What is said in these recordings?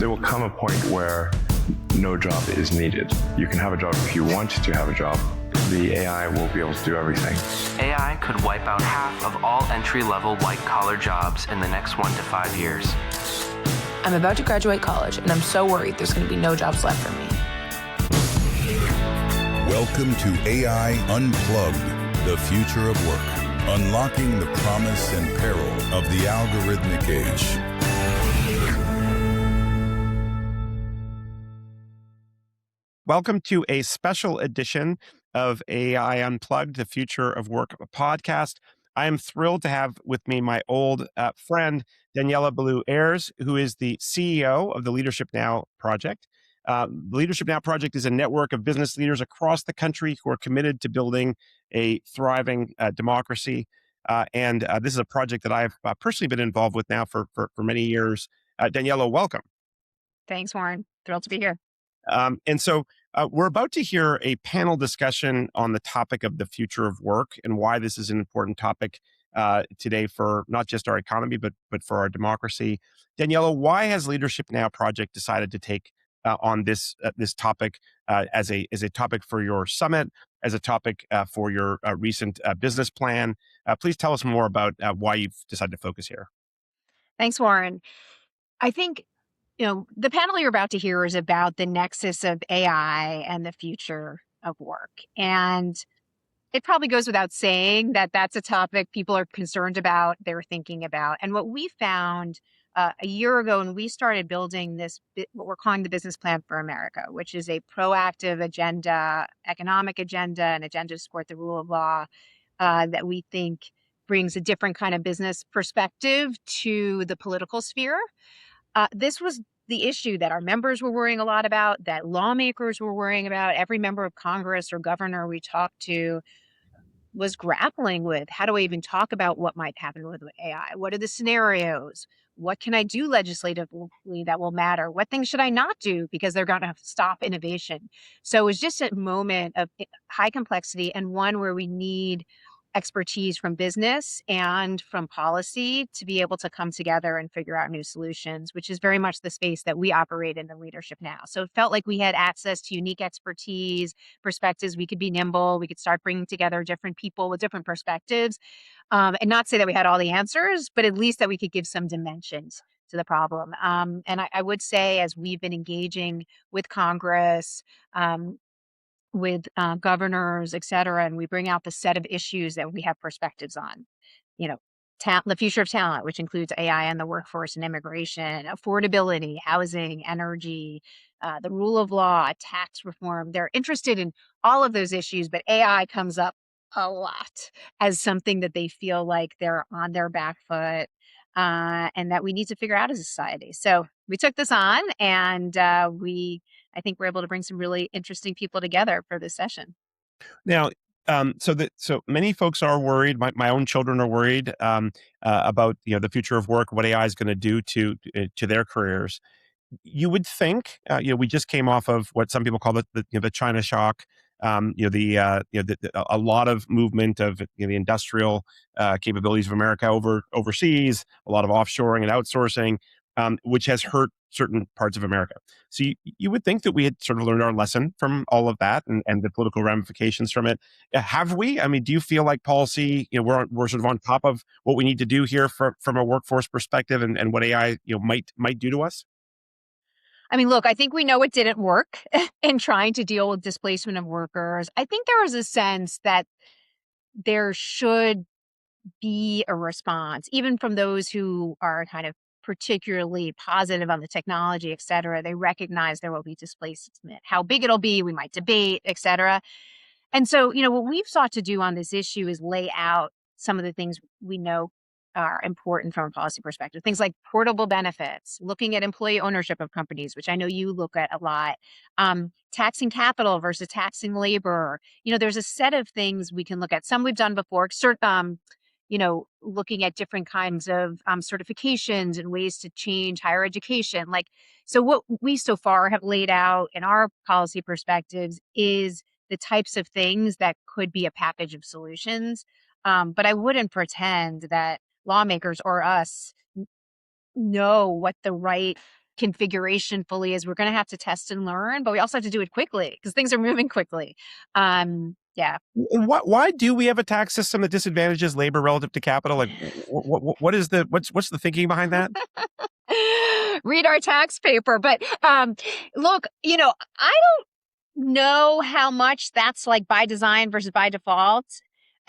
there will come a point where no job is needed. You can have a job if you want to have a job. The AI will be able to do everything. AI could wipe out half of all entry-level white-collar jobs in the next 1 to 5 years. I'm about to graduate college, and I'm so worried there's going to be no jobs left for me. Welcome to AI Unplugged, the future of work, unlocking the promise and peril of the algorithmic age. Welcome to a special edition of AI Unplugged, the Future of Work podcast. I am thrilled to have with me my old friend, Daniella Ballou-Aares, who is the CEO of the Leadership Now project. The Leadership Now project is a network of business leaders across the country who are committed to building a thriving democracy. And this is a project that I've personally been involved with now for many years. Daniella, welcome. Thanks, Warren. Thrilled to be here. And so we're about to hear a panel discussion on the topic of the future of work and why this is an important topic today for not just our economy, but for our democracy. Daniella, why has Leadership Now project decided to take on this topic as a topic for your summit, as a topic for your recent business plan? Please tell us more about why you've decided to focus here. Thanks, Warren. I think the panel you're about to hear is about the nexus of AI and the future of work. And it probably goes without saying that that's a topic people are concerned about, they're thinking about. And what we found a year ago when we started building this, what we're calling the Business Plan for America, which is a proactive agenda, economic agenda, an agenda to support the rule of law that we think brings a different kind of business perspective to the political sphere. This was the issue that our members were worrying a lot about, that lawmakers were worrying about. Every member of Congress or governor we talked to was grappling with, how do I even talk about what might happen with AI? What are the scenarios? What can I do legislatively that will matter? What things should I not do because they're going to stop innovation? So it was just a moment of high complexity and one where we need expertise from business and from policy to be able to come together and figure out new solutions, which is very much the space that we operate in the Leadership Now. So it felt like we had access to unique expertise, perspectives. We could be nimble. We could start bringing together different people with different perspectives, and not say that we had all the answers, but at least that we could give some dimensions to the problem. And I would say, as we've been engaging with Congress, with governors, et cetera, and we bring out the set of issues that we have perspectives on, the future of talent, which includes AI and the workforce and immigration, affordability, housing, energy, the rule of law, tax reform. They're interested in all of those issues, but AI comes up a lot as something that they feel like they're on their back foot and that we need to figure out as a society. So we took this on and I think we're able to bring some really interesting people together for this session. Now, so many folks are worried. My own children are worried about the future of work, what AI is going to do to their careers. You would think we just came off of what some people call the China shock. A lot of movement of the industrial capabilities of America overseas, a lot of offshoring and outsourcing, which has hurt certain parts of America. So you would think that we had sort of learned our lesson from all of that and the political ramifications from it. Have we? I mean, do you feel like policy, we're sort of on top of what we need to do here from a workforce perspective and what AI might do to us? I mean, look, I think we know it didn't work in trying to deal with displacement of workers. I think there was a sense that there should be a response, even from those who are kind of particularly positive on the technology, et cetera. They recognize there will be displacement. How big it'll be, we might debate, et cetera. And so, what we've sought to do on this issue is lay out some of the things we know are important from a policy perspective. Things like portable benefits, looking at employee ownership of companies, which I know you look at a lot, taxing capital versus taxing labor. There's a set of things we can look at. Some we've done before, looking at different kinds of certifications and ways to change higher education. So what we so far have laid out in our policy perspectives is the types of things that could be a package of solutions. But I wouldn't pretend that lawmakers or us know what the right configuration fully is we're going to have to test and learn, but we also have to do it quickly because things are moving quickly. Yeah. Why do we have a tax system that disadvantages labor relative to capital? Like, what's the thinking behind that? Read our tax paper. But look, I don't know how much that's like by design versus by default.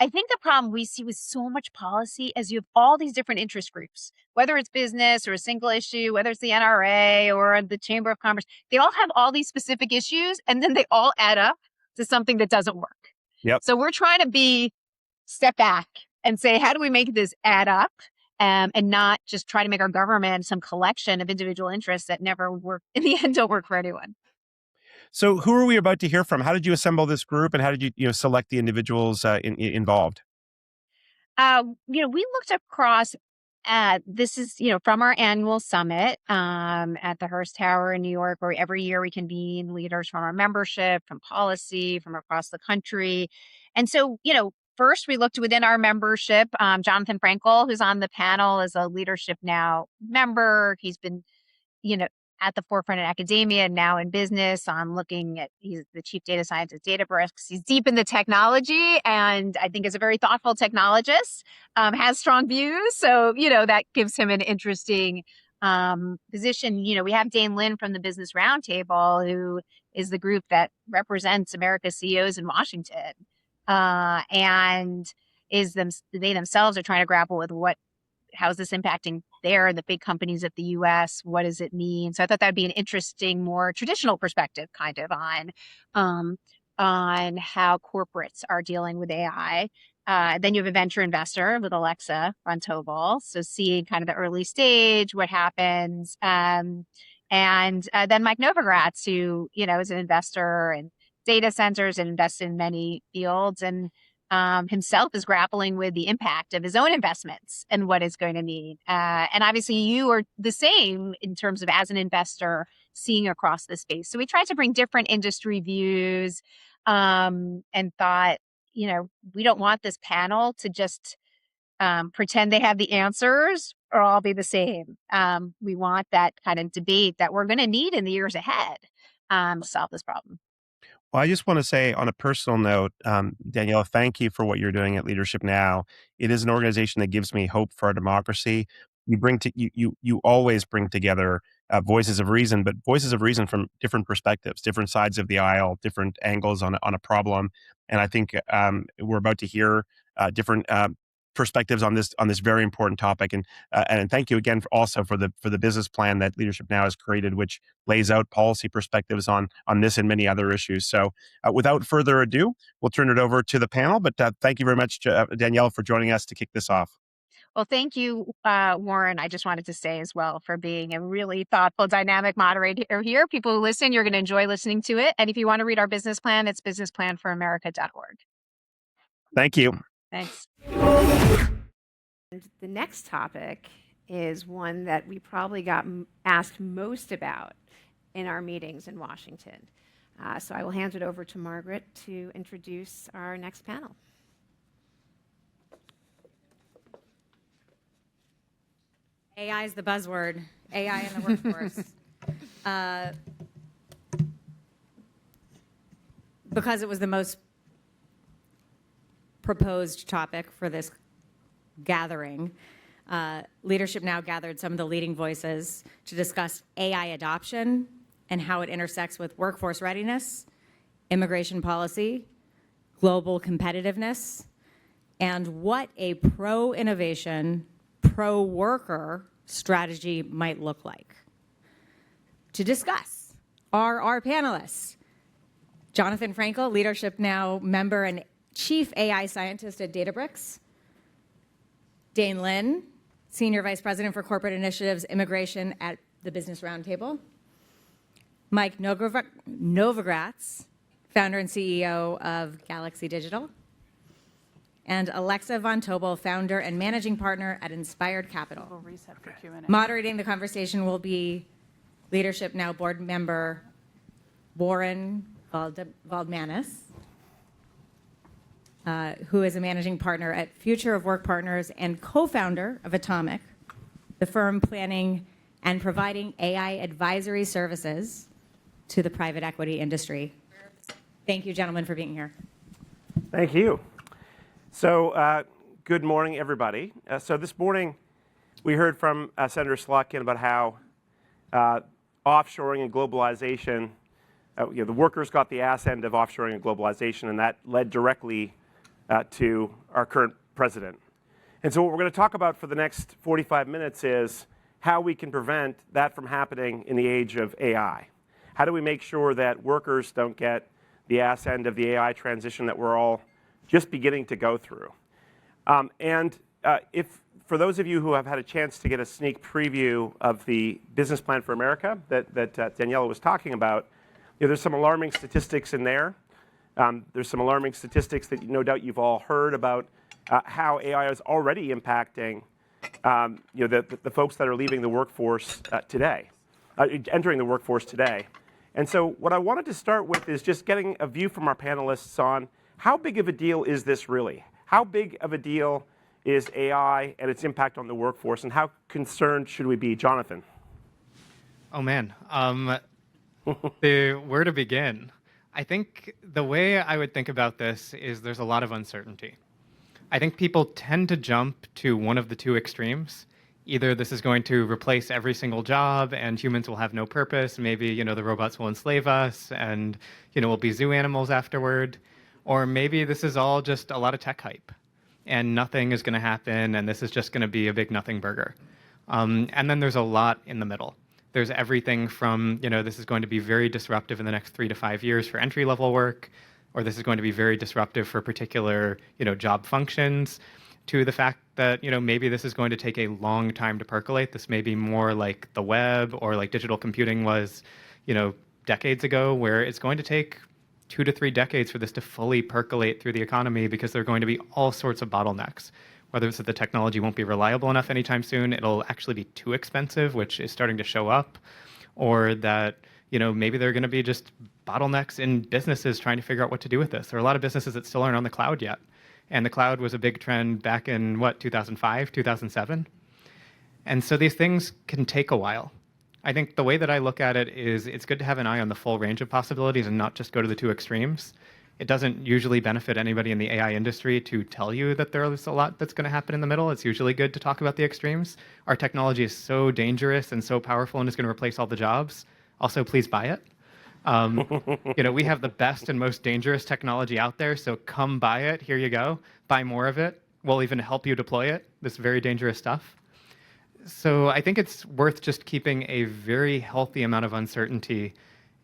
I think the problem we see with so much policy is you have all these different interest groups, whether it's business or a single issue, whether it's the NRA or the Chamber of Commerce, they all have all these specific issues and then they all add up to something that doesn't work. Yep. So we're trying to step back and say, how do we make this add up? And not just try to make our government some collection of individual interests that never work, in the end, don't work for anyone. So who are we about to hear from? How did you assemble this group and how did you select the individuals involved? We looked across this is, from our annual summit at the Hearst Tower in New York, where every year we convene leaders from our membership, from policy, from across the country. And so, first we looked within our membership. Jonathan Frankle, who's on the panel, is a Leadership Now member. He's been, at the forefront in academia and now in business on he's the chief data scientist at Databricks. He's deep in the technology and I think is a very thoughtful technologist, has strong views. So, that gives him an interesting position. We have Dane Linn from the Business Roundtable, who is the group that represents America's CEOs in Washington. And they themselves are trying to grapple with how is this impacting the big companies of the U.S.? What does it mean? So I thought that would be an interesting, more traditional perspective kind of on how corporates are dealing with AI. Then you have a venture investor with Alexa von Tobel. So seeing kind of the early stage, what happens. And then Mike Novogratz, who, is an investor in data centers and invests in many fields and himself is grappling with the impact of his own investments and what it's going to mean. And obviously you are the same in terms of as an investor seeing across the space. So we tried to bring different industry views and thought, we don't want this panel to just pretend they have the answers or all be the same. We want that kind of debate that we're going to need in the years ahead to solve this problem. Well, I just want to say on a personal note, Daniella, thank you for what you're doing at Leadership Now. It is an organization that gives me hope for our democracy. You always bring together voices of reason, but voices of reason from different perspectives, different sides of the aisle, different angles on a problem. And I think we're about to hear different perspectives on this very important topic. And thank you again also for the business plan that Leadership Now has created, which lays out policy perspectives on this and many other issues. So without further ado, we'll turn it over to the panel. But thank you very much, Daniella, for joining us to kick this off. Well, thank you, Warren. I just wanted to say as well for being a really thoughtful, dynamic moderator here. People who listen, you're going to enjoy listening to it. And if you want to read our business plan, it's businessplanforamerica.org. Thank you. Thanks. And the next topic is one that we probably got asked most about in our meetings in Washington. So I will hand it over to Margaret to introduce our next panel. AI is the buzzword, AI in the workforce. Because it was the most proposed topic for this gathering, Leadership Now gathered some of the leading voices to discuss AI adoption and how it intersects with workforce readiness, immigration policy, global competitiveness, and what a pro-innovation, pro-worker strategy might look like. To discuss are our panelists, Jonathan Frankle, Leadership Now member and Chief AI Scientist at Databricks, Dane Linn, Senior Vice President for Corporate Initiatives, Immigration at the Business Roundtable, Mike Novogratz, founder and CEO of Galaxy Digital, and Alexa von Tobel, founder and managing partner at Inspired Capital. We'll reset for Q&A. Moderating the conversation will be Leadership Now board member Warren Valdmanis, who is a managing partner at Future of Work Partners and co-founder of Atomic, the firm planning and providing AI advisory services to the private equity industry. Thank you, gentlemen, for being here. Thank you. So good morning, everybody. So this morning, we heard from Senator Slotkin about how offshoring and globalization, the workers got the ass end of offshoring and globalization, and that led directly to our current president. And so what we're going to talk about for the next 45 minutes is how we can prevent that from happening in the age of AI. How do we make sure that workers don't get the ass end of the AI transition that we're all just beginning to go through? If for those of you who have had a chance to get a sneak preview of the Business Plan for America that Daniella was talking about, there's some alarming statistics in there. There's some alarming statistics that no doubt you've all heard about how AI is already impacting the folks that are leaving the workforce today, entering the workforce today. And so what I wanted to start with is just getting a view from our panelists on how big of a deal is this really? How big of a deal is AI and its impact on the workforce, and how concerned should we be? Jonathan? Oh, man. Where to begin? I think the way I would think about this is there's a lot of uncertainty. I think people tend to jump to one of the two extremes. Either this is going to replace every single job and humans will have no purpose. Maybe, the robots will enslave us and, we'll be zoo animals afterward. Or maybe this is all just a lot of tech hype and nothing is going to happen and this is just going to be a big nothing burger. And then there's a lot in the middle. There's everything from, this is going to be very disruptive in the next 3 to 5 years for entry-level work, or this is going to be very disruptive for particular, job functions, to the fact that, maybe this is going to take a long time to percolate. This may be more like the web or like digital computing was, decades ago, where it's going to take 2 to 3 decades for this to fully percolate through the economy because there are going to be all sorts of bottlenecks. Whether it's that the technology won't be reliable enough anytime soon, it'll actually be too expensive, which is starting to show up, or that, maybe there are going to be just bottlenecks in businesses trying to figure out what to do with this. There are a lot of businesses that still aren't on the cloud yet. And the cloud was a big trend back in, 2005, 2007? And so these things can take a while. I think the way that I look at it is it's good to have an eye on the full range of possibilities and not just go to the two extremes. It doesn't usually benefit anybody in the AI industry to tell you that there's a lot that's going to happen in the middle. It's usually good to talk about the extremes. Our technology is so dangerous and so powerful and is going to replace all the jobs. Also, please buy it. We have the best and most dangerous technology out there, so come buy it. Here you go. Buy more of it. We'll even help you deploy it, this very dangerous stuff. So I think it's worth just keeping a very healthy amount of uncertainty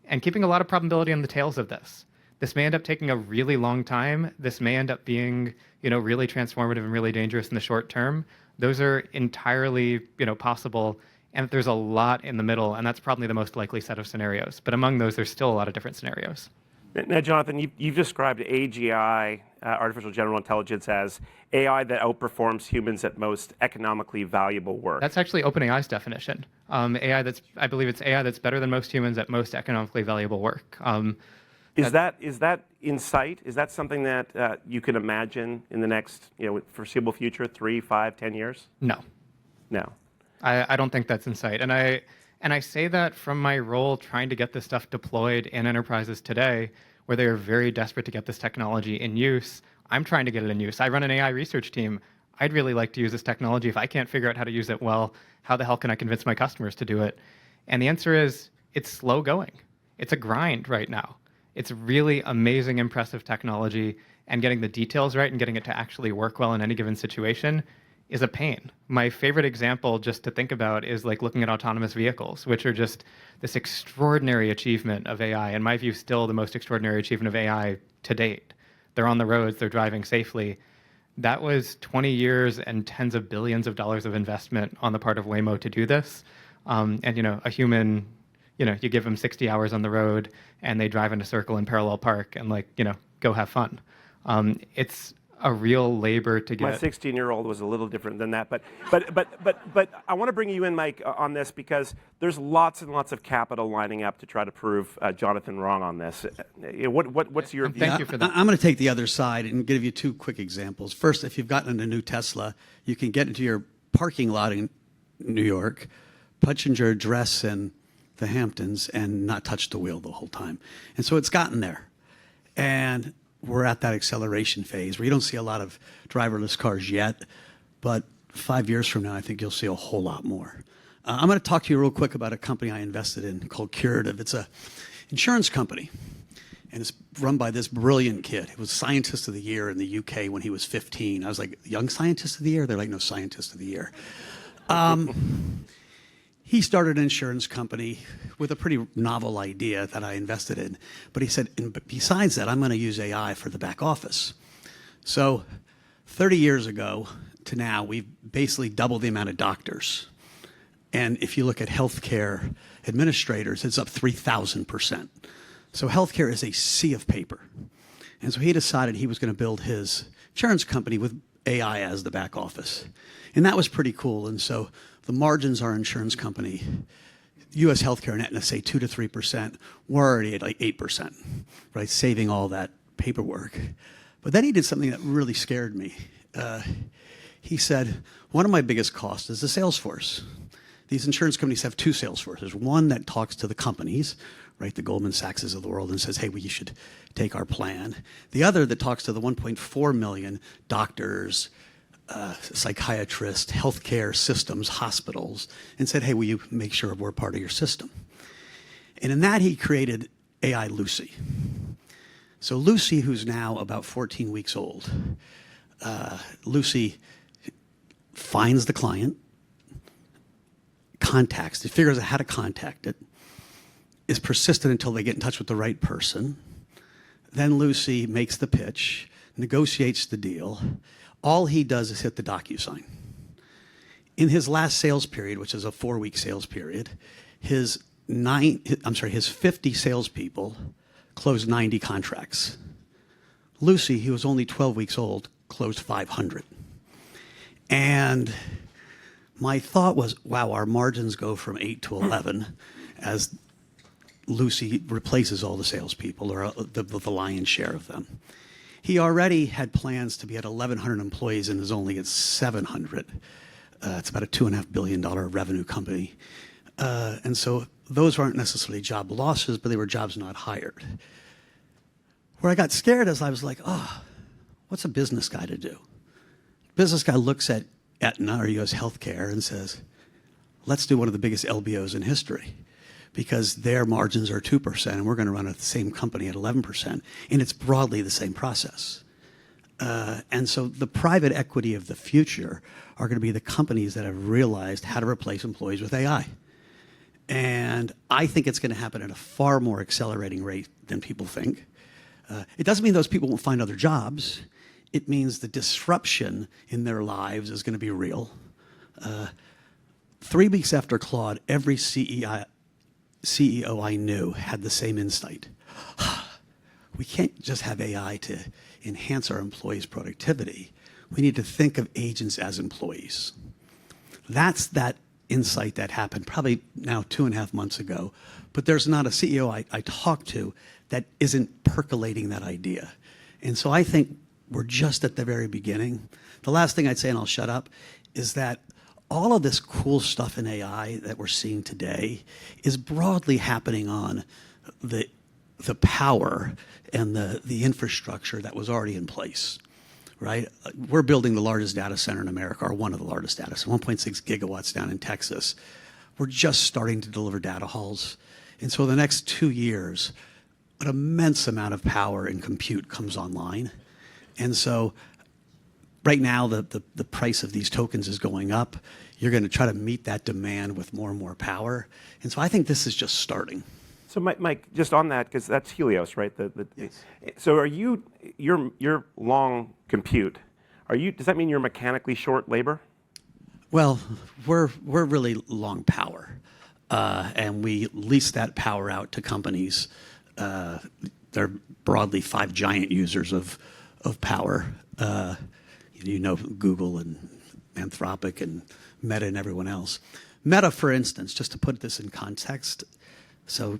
and keeping a lot of probability on the tails of this. This may end up taking a really long time. This may end up being, really transformative and really dangerous in the short term. Those are entirely, possible. And there's a lot in the middle, and that's probably the most likely set of scenarios. But among those, there's still a lot of different scenarios. Now, Jonathan, you've described AGI, artificial general intelligence, as AI that outperforms humans at most economically valuable work. That's actually OpenAI's definition. I believe it's AI that's better than most humans at most economically valuable work. Is that in sight? Is that something that you can imagine in the next, foreseeable future, 3, 5, 10 years? No. No. I don't think that's in sight. And I say that from my role trying to get this stuff deployed in enterprises today, where they are very desperate to get this technology in use. I'm trying to get it in use. I run an AI research team. I'd really like to use this technology. If I can't figure out how to use it well, how the hell can I convince my customers to do it? And the answer is, it's slow going. It's a grind right now. It's really amazing, impressive technology, and getting the details right and getting it to actually work well in any given situation is a pain. My favorite example just to think about is like looking at autonomous vehicles, which are just this extraordinary achievement of AI. In my view, still the most extraordinary achievement of AI to date. They're on the roads, they're driving safely. That was 20 years and tens of billions of dollars of investment on the part of Waymo to do this. And a human, you give them 60 hours on the road and they drive in a circle in parallel park and go have fun. It's a real labor to get. My 16-year-old was a little different than that, but I want to bring you in, Mike, on this because there's lots and lots of capital lining up to try to prove Jonathan wrong on this. What's your view? Thank you for that. I'm going to take the other side and give you 2 quick examples. First, if you've gotten a new Tesla, you can get into your parking lot in New York, your address in the Hamptons and not touch the wheel the whole time. And so it's gotten there. And we're at that acceleration phase where you don't see a lot of driverless cars yet, but 5 years from now, I think you'll see a whole lot more. I'm going to talk to you real quick about a company I invested in called Curative. It's an insurance company, and it's run by this brilliant kid. He was Scientist of the Year in the UK when he was 15. I was like, Young Scientist of the Year? They're like, no, Scientist of the Year. He started an insurance company with a pretty novel idea that I invested in. But he said, and besides that, I'm going to use AI for the back office. So 30 years ago to now, we've basically doubled the amount of doctors. And if you look at healthcare administrators, it's up 3,000%. So healthcare is a sea of paper. And so he decided he was going to build his insurance company with AI as the back office. And that was pretty cool. And so the margins our insurance company, U.S. healthcare net, say 2 to 3%, we're already at like 8%, right? Saving all that paperwork. But then he did something that really scared me. He said, one of my biggest costs is the sales force. These insurance companies have two sales forces. One that talks to the companies, right, the Goldman Sachses of the world, and says, hey, well, you should take our plan. The other that talks to the 1.4 million doctors, psychiatrists, healthcare systems, hospitals, and said, hey, will you make sure we're part of your system? And in that, he created AI Lucy. So Lucy, who's now about 14 weeks old, Lucy finds the client, contacts it, figures out how to contact it, is persistent until they get in touch with the right person. Then Lucy makes the pitch, negotiates the deal. All he does is hit the DocuSign. In his last sales period, which is a 4-week sales period, his 50 salespeople closed 90 contracts. Lucy, who was only 12 weeks old, closed 500. And my thought was, wow, our margins go from 8 to 11 as Lucy replaces all the salespeople, or the lion's share of them. He already had plans to be at 1,100 employees and is only at 700. It's about a $2.5 billion revenue company. And so those aren't necessarily job losses, but they were jobs not hired. Where I got scared is I was like, oh, what's a business guy to do? Business guy looks at Aetna or US Healthcare and says, let's do one of the biggest LBOs in history, because their margins are 2% and we're going to run the same company at 11%. And it's broadly the same process. And so the private equity of the future are going to be the companies that have realized how to replace employees with AI. And I think it's going to happen at a far more accelerating rate than people think. It doesn't mean those people won't find other jobs. It means the disruption in their lives is going to be real. 3 weeks after Claude, every CEO I knew had the same insight. We can't just have AI to enhance our employees' productivity. We need to think of agents as employees. That's that insight that happened probably now 2.5 months ago. But there's not a CEO I talk to that isn't percolating that idea. And so I think we're just at the very beginning. The last thing I'd say, and I'll shut up, is that all of this cool stuff in AI that we're seeing today is broadly happening on the power and the infrastructure that was already in place, right? We're building the largest data center in America, or one of the largest data centers, 1.6 gigawatts down in Texas. We're just starting to deliver data halls. And so the next 2 years, an immense amount of power and compute comes online. And so right now, the price of these tokens is going up. You're going to try to meet that demand with more and more power. And so I think this is just starting. So Mike, just on that, because that's Helios, right? Yes. So are you're long compute. Does that mean you're mechanically short labor? Well, we're really long power. And we lease that power out to companies. They're broadly 5 giant users of power. Google and Anthropic and Meta and everyone else. Meta, for instance, just to put this in context, so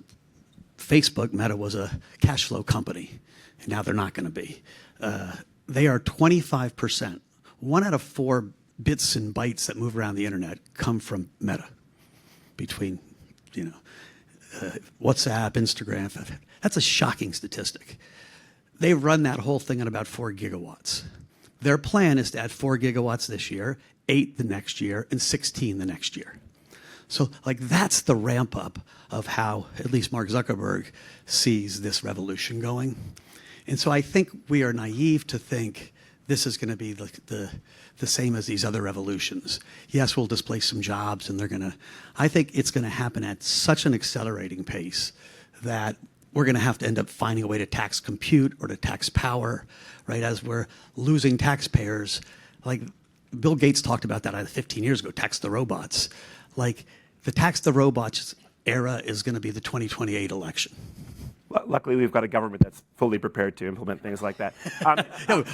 Facebook, Meta, was a cash flow company, and now they're not going to be. They are 25%. 1 out of 4 bits and bytes that move around the internet come from Meta. between, WhatsApp, Instagram. That's a shocking statistic. They run that whole thing at about 4 gigawatts. Their plan is to add 4 gigawatts this year, 8 the next year, and 16 the next year. So, that's the ramp up of how at least Mark Zuckerberg sees this revolution going. And so I think we are naive to think this is going to be the same as these other revolutions. Yes, we'll displace some jobs, and I think it's going to happen at such an accelerating pace that we're going to have to end up finding a way to tax compute or to tax power, right? As we're losing taxpayers, like Bill Gates talked about that 15 years ago, tax the robots. Like the tax the robots era is going to be the 2028 election. Luckily, we've got a government that's fully prepared to implement things like that.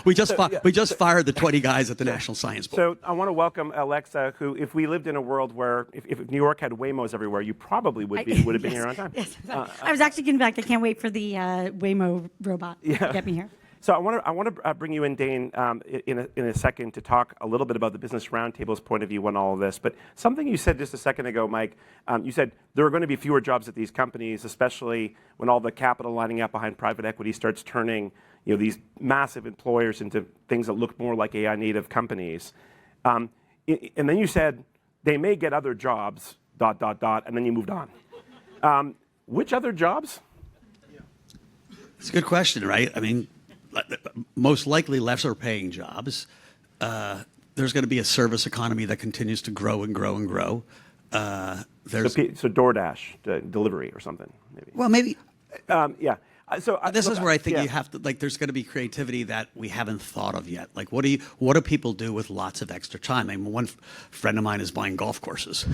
We just fired the 20 guys at the National Science Board. So I want to welcome Alexa, who, if we lived in a world where if New York had Waymos everywhere, you probably would have been here on time. Yes, I was actually getting back. I can't wait for the Waymo robot to get me here. So I want to bring you in, Dane, in a second to talk a little bit about the Business Roundtable's point of view on all of this. But something you said just a second ago, Mike, you said there are going to be fewer jobs at these companies, especially when all the capital lining up behind private equity starts turning these massive employers into things that look more like AI native companies. And then you said they may get other jobs, ... and then you moved on. Which other jobs? It's a good question, right? I mean, most likely lesser paying jobs. There's going to be a service economy that continues to grow and grow and grow. So DoorDash, delivery or something, maybe. Well, maybe. Yeah. So this is where I think you have to, there's going to be creativity that we haven't thought of yet. Like, what do people do with lots of extra time? I mean, one friend of mine is buying golf courses.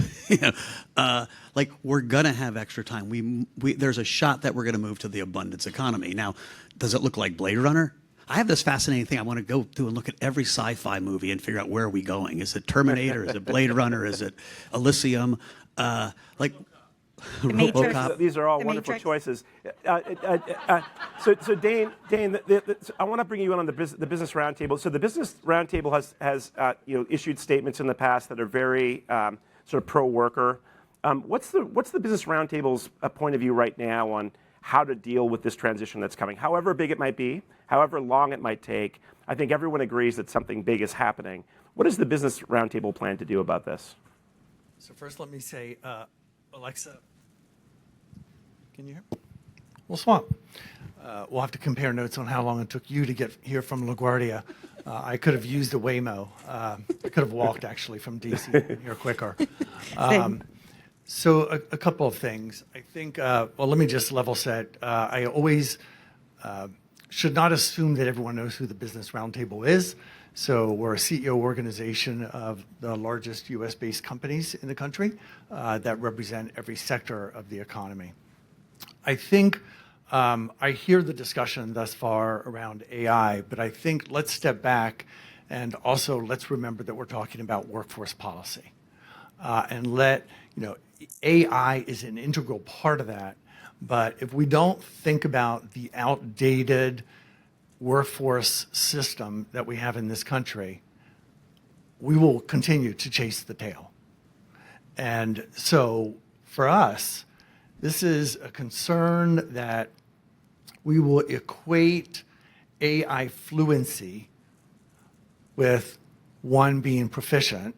We're going to have extra time. There's a shot that we're going to move to the abundance economy. Now, does it look like Blade Runner? I have this fascinating thing. I want to go through and look at every sci-fi movie and figure out where are we going. Is it Terminator? Is it Blade Runner? Is it Elysium? The Matrix. These are all wonderful choices. So Dane, I want to bring you in on the Business Roundtable. So the Business Roundtable has issued statements in the past that are very sort of pro-worker. What's the Business Roundtable's point of view right now on how to deal with this transition that's coming? However big it might be, however long it might take, I think everyone agrees that something big is happening. What does the Business Roundtable plan to do about this? So first, let me say, Alexa, can you hear? We'll swap. We'll have to compare notes on how long it took you to get here from LaGuardia. I could have used a Waymo. I could have walked, actually, from D.C. here quicker. So a couple of things. I think, well, let me just level set. I always should not assume that everyone knows who the Business Roundtable is. So we're a CEO organization of the largest US-based companies in the country that represent every sector of the economy. I think I hear the discussion thus far around AI, but I think let's step back and also let's remember that we're talking about workforce policy. And AI is an integral part of that, but if we don't think about the outdated workforce system that we have in this country, we will continue to chase the tail. And so for us, this is a concern that we will equate AI fluency with one being proficient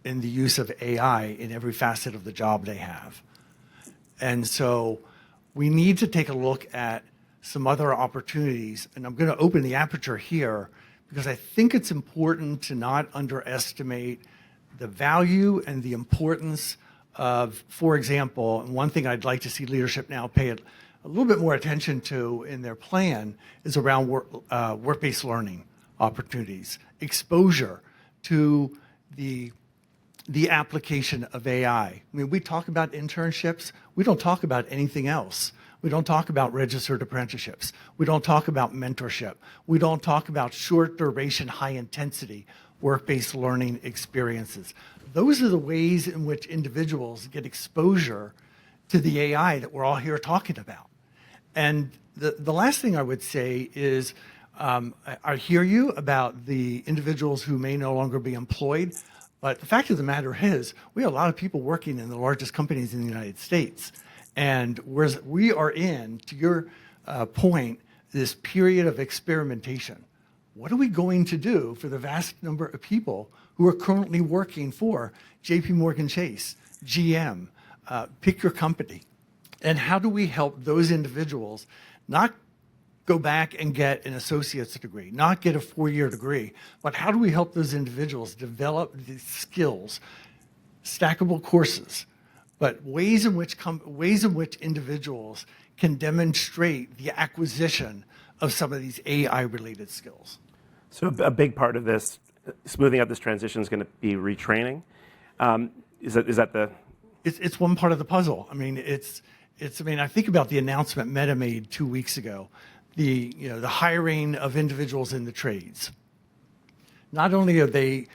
in the use of AI in every facet of the job they have. And so we need to take a look at some other opportunities. And I'm going to open the aperture here because I think it's important to not underestimate the value and the importance of, for example, and one thing I'd like to see leadership now pay a little bit more attention to in their plan is around work-based learning opportunities, exposure to the application of AI. I mean, we talk about internships. We don't talk about anything else. We don't talk about registered apprenticeships. We don't talk about mentorship. We don't talk about short duration, high intensity work-based learning experiences. Those are the ways in which individuals get exposure to the AI that we're all here talking about. And the last thing I would say is, I hear you about the individuals who may no longer be employed. But the fact of the matter is, we have a lot of people working in the largest companies in the United States. And we are in, to your point, this period of experimentation. What are we going to do for the vast number of people who are currently working for JP Morgan Chase, GM, pick your company? And how do we help those individuals not go back and get an associate's degree, not get a 4-year degree, but how do we help those individuals develop these skills, stackable courses, but ways in which individuals can demonstrate the acquisition of some of these AI-related skills? So a big part of this, smoothing out this transition, is going to be retraining. Is that the? It's one part of the puzzle. I mean, I think about the announcement Meta made 2 weeks ago, the hiring of individuals in the trades. Not only are they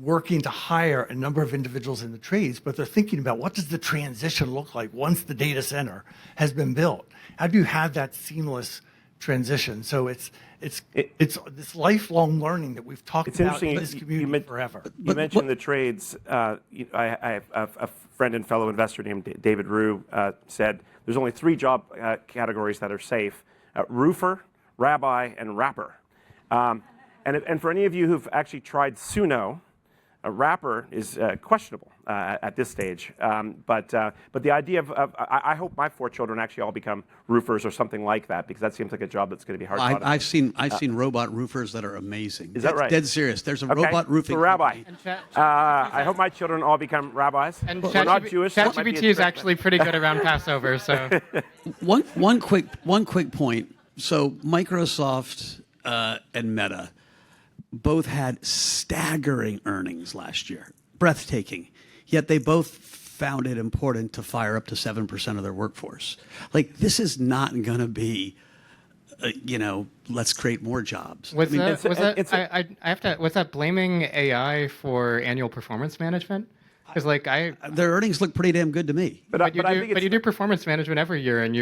working to hire a number of individuals in the trades, but they're thinking about what does the transition look like once the data center has been built? How do you have that seamless transition? So it's this lifelong learning that we've talked about in this community forever. You mentioned the trades. I have a friend and fellow investor named David Rue said there's only 3 job categories that are safe: roofer, rabbi, and rapper. And for any of you who've actually tried Suno, a rapper is questionable at this stage. But the idea of I hope my 4 children actually all become roofers or something like that, because that seems like a job that's going to be hard. I've seen robot roofers that are amazing. Is that right? Dead serious. There's a robot roofing. So rabbi. I hope my children all become rabbis. And We're not Jewish. ChatGPT is actually pretty good around Passover. So one quick point. So Microsoft and Meta both had staggering earnings last year, breathtaking. Yet they both found it important to fire up to 7% of their workforce. Like, this is not going to be, let's create more jobs. Was that blaming AI for annual performance management? Because their earnings look pretty damn good to me. But you do performance management every year, and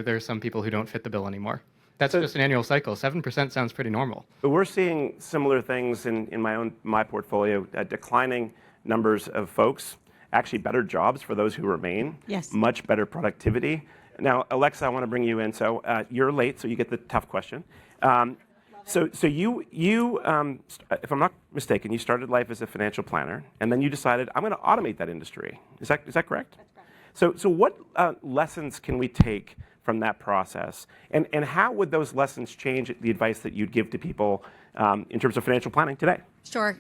there's some people who don't fit the bill anymore. That's just an annual cycle. 7% sounds pretty normal. But we're seeing similar things in my portfolio, declining numbers of folks, actually better jobs for those who remain, yes, much better productivity. Now, Alexa, I want to bring you in. So you're late, so you get the tough question. So you if I'm not mistaken, you started life as a financial planner, and then you decided, I'm going to automate that industry. Is that correct? That's correct. So what lessons can we take from that process? And how would those lessons change the advice that you'd give to people in terms of financial planning today? Sure.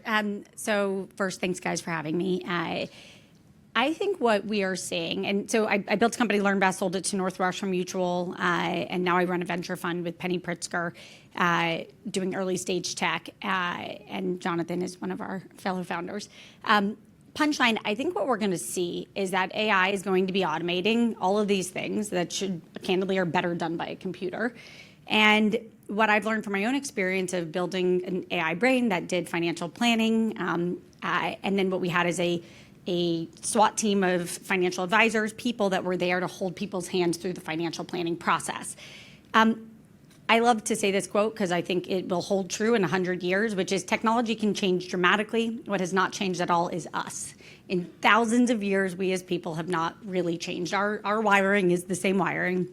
So first, thanks, guys, for having me. I think what we are seeing, and so I built a company, LearnBest, sold it to Northwestern Mutual, and now I run a venture fund with Penny Pritzker, doing early stage tech, and Jonathan is one of our fellow founders. Punchline, I think what we're going to see is that AI is going to be automating all of these things that should, candidly, are better done by a computer. And what I've learned from my own experience of building an AI brain that did financial planning, and then what we had is a SWAT team of financial advisors, people that were there to hold people's hands through the financial planning process. I love to say this quote because I think it will hold true in 100 years, which is technology can change dramatically. What has not changed at all is us. In thousands of years, we as people have not really changed. Our wiring is the same wiring.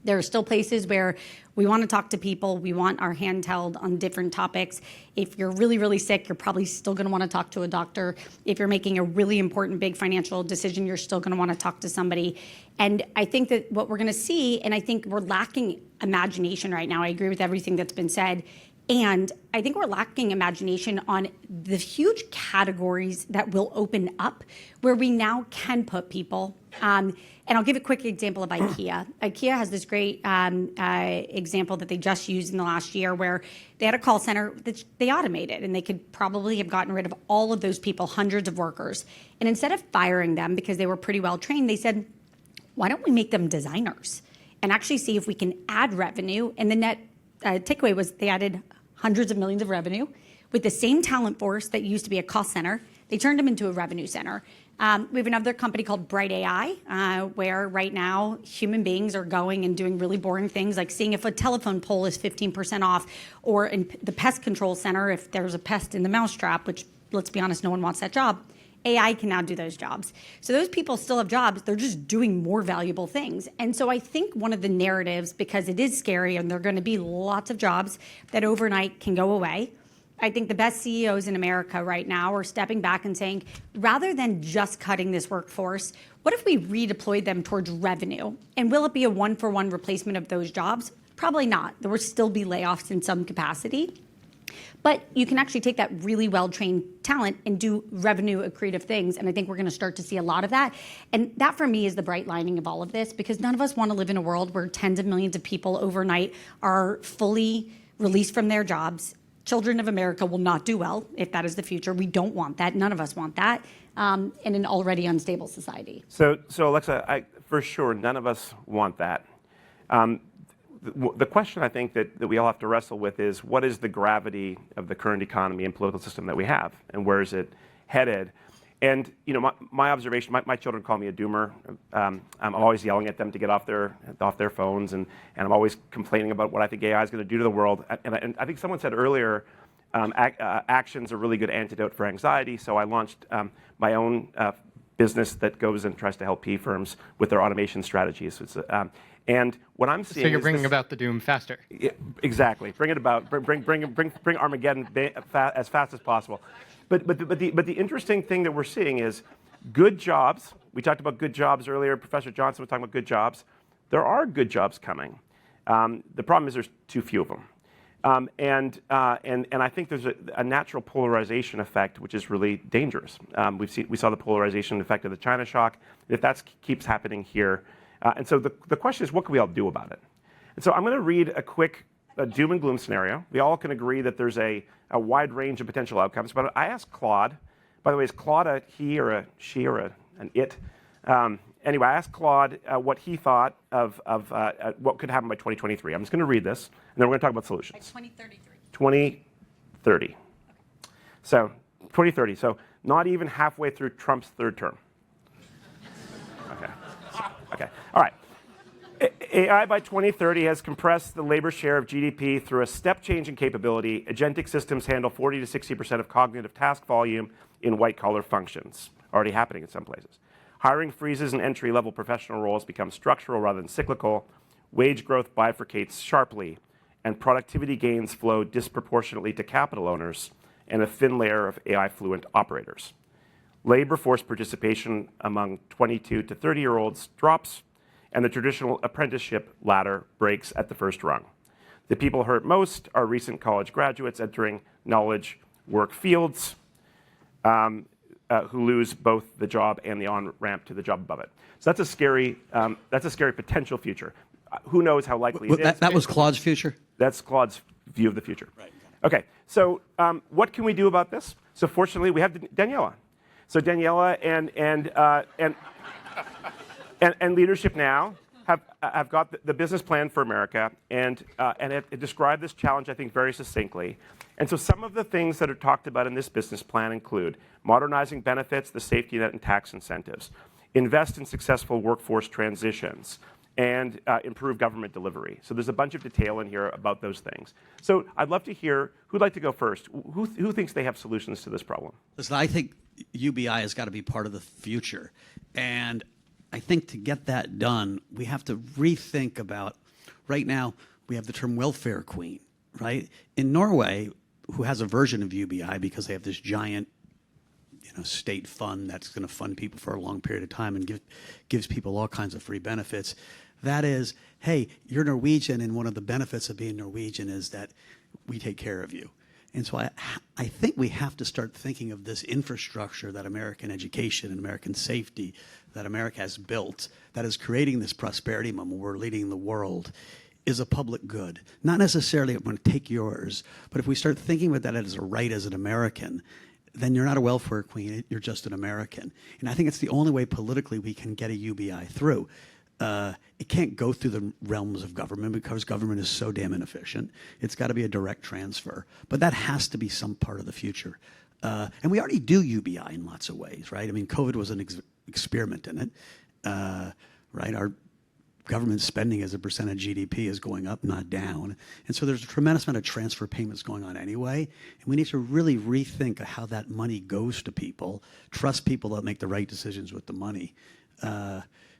There are still places where we want to talk to people. We want our hand held on different topics. If you're really, really sick, you're probably still going to want to talk to a doctor. If you're making a really important, big financial decision, you're still going to want to talk to somebody. And I think that what we're going to see, and I think we're lacking imagination right now. I agree with everything that's been said. And I think we're lacking imagination on the huge categories that will open up where we now can put people. And I'll give a quick example of IKEA. IKEA has this great example that they just used in the last year where they had a call center that they automated, and they could probably have gotten rid of all of those people, hundreds of workers. And instead of firing them because they were pretty well trained, they said, why don't we make them designers and actually see if we can add revenue? And the net takeaway was they added hundreds of millions of revenue with the same talent force that used to be a cost center. They turned them into a revenue center. We have another company called Bright AI, where right now human beings are going and doing really boring things like seeing if a telephone pole is 15% off, or in the pest control center, if there's a pest in the mousetrap, which let's be honest, no one wants that job. AI can now do those jobs. So those people still have jobs. They're just doing more valuable things. And so I think one of the narratives, because it is scary and there are going to be lots of jobs that overnight can go away, I think the best CEOs in America right now are stepping back and saying, rather than just cutting this workforce, what if we redeployed them towards revenue? And will it be a one-for-one replacement of those jobs? Probably not. There will still be layoffs in some capacity. But you can actually take that really well-trained talent and do revenue accretive things. And I think we're going to start to see a lot of that. And that, for me, is the bright lining of all of this, because none of us want to live in a world where tens of millions of people overnight are fully released from their jobs. Children of America will not do well if that is the future. We don't want that. None of us want that in an already unstable society. So Alexa, for sure, none of us want that. The question I think that we all have to wrestle with is, what is the gravity of the current economy and political system that we have, and where is it headed? And my observation, my children call me a doomer. I'm always yelling at them to get off their phones, and I'm always complaining about what I think AI is going to do to the world. And I think someone said earlier, action's a really good antidote for anxiety. So I launched my own business that goes and tries to help PE firms with their automation strategies. And what I'm seeing. So you're bringing about the doom faster. Yeah, exactly. Bring it about. Bring Armageddon as fast as possible. But the interesting thing that we're seeing is good jobs. We talked about good jobs earlier. Professor Johnson was talking about good jobs. There are good jobs coming. The problem is there's too few of them. And I think there's a natural polarization effect, which is really dangerous. We saw the polarization effect of the China shock. If that keeps happening here, and so the question is, what can we all do about it? And so I'm going to read a quick doom and gloom scenario. We all can agree that there's a wide range of potential outcomes. But I asked Claude. By the way, is Claude a he or a she or an it? Anyway, I asked Claude what he thought of what could happen by 2023. I'm just going to read this, and then we're going to talk about solutions. By 2033. 2030. Okay. So 2030. So not even halfway through Trump's third term. Okay. All right. AI by 2030 has compressed the labor share of GDP through a step change in capability. Agentic systems handle 40 to 60% of cognitive task volume in white-collar functions, already happening in some places. Hiring freezes in entry-level professional roles become structural rather than cyclical. Wage growth bifurcates sharply, and productivity gains flow disproportionately to capital owners and a thin layer of AI-fluent operators. Labor force participation among 22 to 30-year-olds drops, and the traditional apprenticeship ladder breaks at the first rung. The people hurt most are recent college graduates entering knowledge work fields who lose both the job and the on-ramp to the job above it. So that's a scary potential future. Who knows how likely it is? That was Claude's future? That's Claude's view of the future. Right. Okay, so what can we do about this? So fortunately, we have Daniella. So Daniella and Leadership Now have got the business plan for America, and it described this challenge, I think, very succinctly. And so some of the things that are talked about in this business plan include modernizing benefits, the safety net, and tax incentives, invest in successful workforce transitions, and improve government delivery. So there's a bunch of detail in here about those things. So I'd love to hear, who'd like to go first? Who thinks they have solutions to this problem? Listen, I think UBI has got to be part of the future. And I think to get that done, we have to rethink about, right now, we have the term welfare queen, right? In Norway, who has a version of UBI because they have this giant state fund that's going to fund people for a long period of time and gives people all kinds of free benefits. That is, hey, you're Norwegian, and one of the benefits of being Norwegian is that we take care of you. And so I think we have to start thinking of this infrastructure that American education and American safety that America has built that is creating this prosperity moment where we're leading the world is a public good. Not necessarily I'm going to take yours, but if we start thinking about that as a right as an American, then you're not a welfare queen, you're just an American. And I think it's the only way politically we can get a UBI through. It can't go through the realms of government because government is so damn inefficient. It's got to be a direct transfer. But that has to be some part of the future. And we already do UBI in lots of ways, right? I mean, COVID was an experiment in it, right? Our government spending as a percent of GDP is going up, not down. And so there's a tremendous amount of transfer payments going on anyway. And we need to really rethink how that money goes to people, trust people that make the right decisions with the money.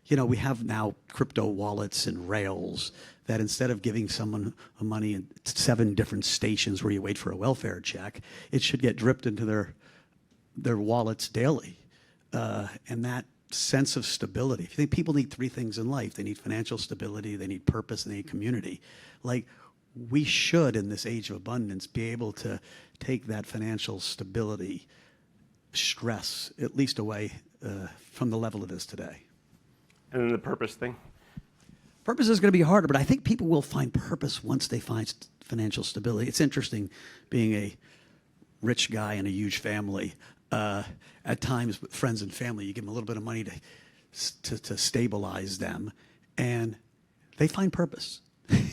You know, we have now crypto wallets and rails that instead of giving someone money in 7 different stations where you wait for a welfare check, it should get dripped into their wallets daily. And that sense of stability. If you think people need 3 things in life, they need financial stability, they need purpose, and they need community. Like, we should, in this age of abundance, be able to take that financial stability stress at least away from the level it is today. And then the purpose thing? Purpose is going to be harder, but I think people will find purpose once they find financial stability. It's interesting being a rich guy in a huge family. At times, with friends and family, you give them a little bit of money to stabilize them, and they find purpose.